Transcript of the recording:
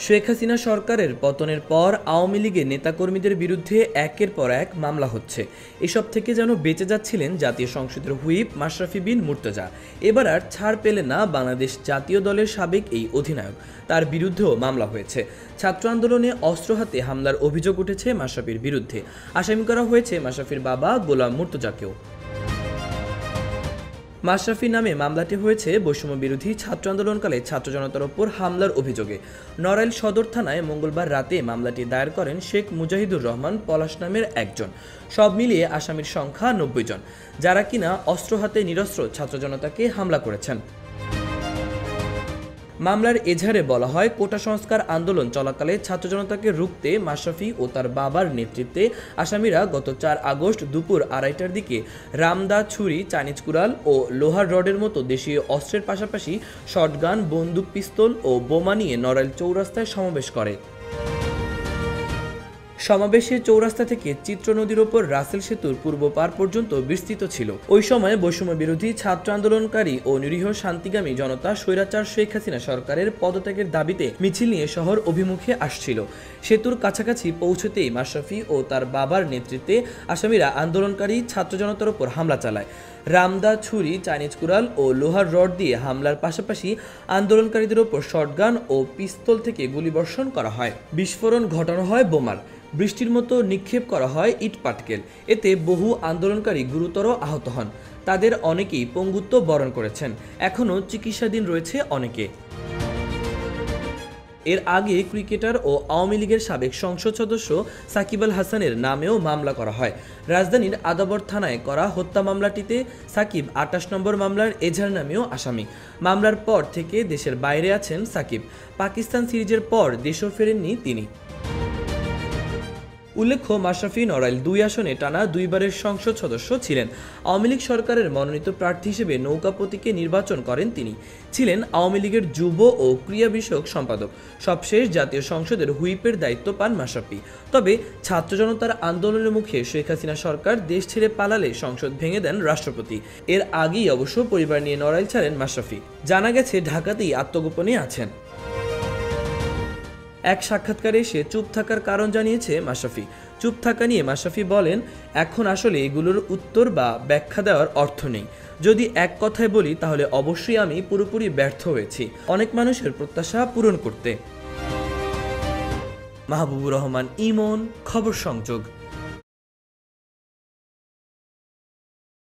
শেখ হাসিনা সরকারের পতনের পর আওয়ামী লীগের নেতাকর্মীদের বিরুদ্ধে একের পর এক মামলা হচ্ছে। এসব থেকে যেন বেঁচে যাচ্ছিলেন জাতীয় সংসদের হুইপ মাশরাফি বিন মুর্তজা। এবার আর ছাড় পেলেন না বাংলাদেশ জাতীয় দলের সাবেক এই অধিনায়ক। তার বিরুদ্ধেও মামলা হয়েছে। ছাত্র আন্দোলনে অস্ত্র হাতে হামলার অভিযোগ উঠেছে মাশরাফির বিরুদ্ধে। আসামি করা হয়েছে মাশরাফির বাবা গোলাম মুর্তজাকেও। মাশরাফি নামে মামলাটি হয়েছে বৈষম্য বিরোধী ছাত্র আন্দোলনকালে ছাত্র জনতার ওপর হামলার অভিযোগে। নড়াইল সদর থানায় মঙ্গলবার রাতে মামলাটি দায়ের করেন শেখ মুজাহিদুর রহমান পলাশ নামের একজন। সব মিলিয়ে আসামির সংখ্যা ৯০ জন, যারা কিনা অস্ত্র হাতে নিরস্ত্র ছাত্র জনতাকে হামলা করেছেন। মামলার এজাহারে বলা হয়, কোটা সংস্কার আন্দোলন চলাকালে ছাত্র জনতাকে রুখতে মাশরাফি ও তার বাবার নেতৃত্বে আসামিরা গত ৪ আগস্ট দুপুর ২:৩০টার দিকে রামদা, ছুরি, চাইনিজ কুড়াল ও লোহার রডের মতো দেশীয় অস্ত্রের পাশাপাশি শটগান, বন্দুক, পিস্তল ও বোমা নিয়ে নড়াইল চৌরাস্তায় সমাবেশ করে। সমাবেশে চৌরাস্তা থেকে চিত্র নদীর ওপর রাসেল সেতুর পূর্ব পার পর্যন্ত বিস্তৃত ছিল। ওই সময় বৈষম্য বিরোধী ছাত্র আন্দোলনকারী ও নিরীহ শান্তিগামী জনতা স্বৈরাচার শেখ হাসিনা সরকারের পদত্যাগের দাবিতে মিছিল নিয়ে শহর অভিমুখে আসছিল। সেতুর কাছাকাছি পৌঁছতেই মাশরাফি ও তার বাবার নেতৃত্বে আসামিরা আন্দোলনকারী ছাত্র জনতার ওপর হামলা চালায়। রামদা, ছুরি, চাইনিজ কুড়াল ও লোহার রড দিয়ে হামলার পাশাপাশি আন্দোলনকারীদের ওপর শটগান ও পিস্তল থেকে গুলিবর্ষণ করা হয়। বিস্ফোরণ ঘটানো হয় বোমার। বৃষ্টির মতো নিক্ষেপ করা হয় ইট পাটকেল। এতে বহু আন্দোলনকারী গুরুতর আহত হন। তাদের অনেকেই পঙ্গুত্ব বরণ করেছেন। এখনও চিকিৎসাধীন রয়েছে অনেকে। এর আগে ক্রিকেটার ও আওয়ামী লীগের সাবেক সংসদ সদস্য সাকিব আল হাসানের নামেও মামলা করা হয়। রাজধানীর আদাবর থানায় করা হত্যা মামলাটিতে সাকিব ২৮ নম্বর মামলার এজাহার নামেও আসামি। মামলার পর থেকে দেশের বাইরে আছেন সাকিব। পাকিস্তান সিরিজের পর দেশও ফেরেননি তিনি। উল্লেখ্য, মাশরাফি নড়াইল ২ আসনে টানা ২ বারের সংসদ সদস্য ছিলেন। আওয়ামী লীগ সরকারের মনোনীত প্রার্থী হিসেবে নৌকা প্রতীকে নির্বাচন করেন তিনি। ছিলেন আওয়ামী লীগের যুব ও ক্রীড়া বিষয়ক সম্পাদক। সবশেষ জাতীয় সংসদের হুইপের দায়িত্ব পান মাশরাফি। তবে ছাত্র জনতার আন্দোলনের মুখে শেখ হাসিনা সরকার দেশ ছেড়ে পালালে সংসদ ভেঙে দেন রাষ্ট্রপতি। এর আগেই অবশ্য পরিবার নিয়ে নড়াইল ছাড়েন মাশরাফি। জানা গেছে ঢাকাতেই আত্মগোপনে আছেন। এক সাক্ষাৎকারে সে চুপ থাকার কারণ জানিয়েছে মাশরাফি। চুপ থাকা নিয়ে মাশরাফি বলেন, এখন আসলে এগুলোর উত্তর বা ব্যাখ্যা দেওয়ার অর্থ নেই। যদি এক কথায় বলি তাহলে অবশ্যই আমি পুরোপুরি ব্যর্থ হয়েছি অনেক মানুষের প্রত্যাশা পূরণ করতে। মাহবুবুর রহমান ইমন, খবর সংযোগ।